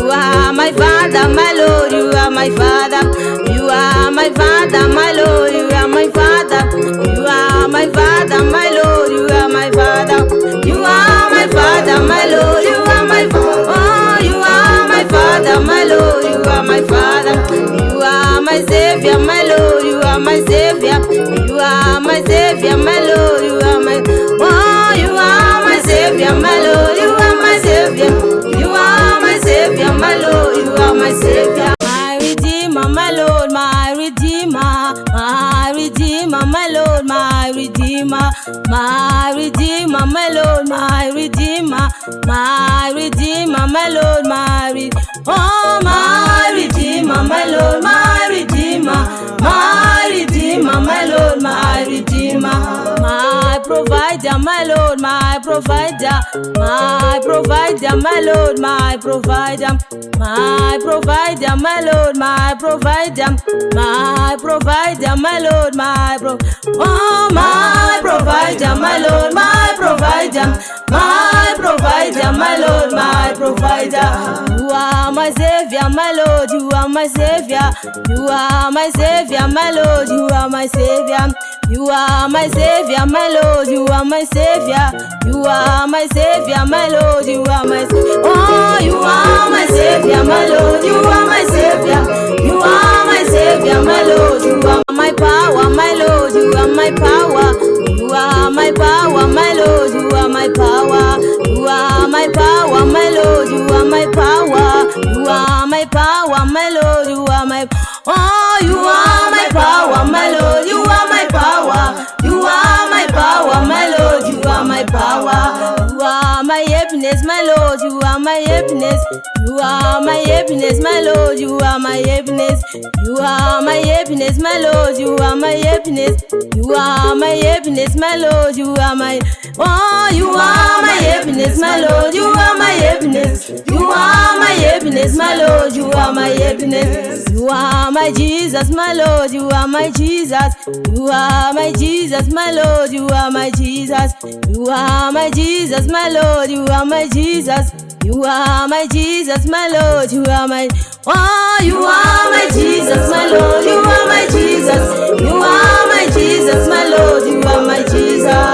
You are my Father, my Lord. You are my Father. You are my Father, my Lord. You are my Father. You are my Father, my Lord. You are my Father. You are my Father, my Lord. You are my Father. Oh, you are my Father, my Lord. You are my Father. You are my Savior, my Lord. You are my Savior. You are my Savior, my Lord. You are my. Oh, you are my Savior, my Lord. You are my Savior. You are my Savior, my Lord. You are my Savior. My Redeemer, my Lord, my Redeemer, my Redeemer, my Lord, my Redeemer, my Redeemer, my Lord, my Redeemer, my Redeemer, my Lord, my oh, my Redeemer, my Lord, my Redeemer, my Redeemer, my Lord, my Redeemer, my provider, my Lord, my provider, my provider, my Lord, my provider, my provider, my Lord, my provider, my provider, my Lord, my oh, my provider, my Lord, my provider, my provider, my Lord, my provider. You are my Savior, my Lord, you are my Savior. You are my Savior, my Lord, you are my Savior. You are my Savior, my Lord, you are my Savior. You are my Savior, my Lord, you are my Savior. Oh, you are my Savior, my Lord, you are my Savior. You are my Savior, my Lord, you are my power, my Lord, you are my power. You are my power, my Lord, you are my power. You are my power, my Lord, you are my power. You are my power, my Lord, you are my oh, you are my power, my Lord, you are my power. You are my power, my Lord, you are my power. You are my happiness, my Lord, you are my happiness. You are my happiness, my Lord, you are my happiness. You are my happiness, my Lord, you are my happiness. You are my happiness, my Lord, you are my oh, you are my happiness, my Lord, you are my happiness. You are my happiness, my Lord, you are my happiness. You are my Jesus, my Lord, you are my Jesus. You are my Jesus, my Lord, you are my Jesus. You are my Jesus, my Lord, you are my Jesus. You are my Jesus, my Lord, you are my oh, you are my Jesus, my Lord, you are my Jesus. You are my Jesus, my Lord, you are my Jesus.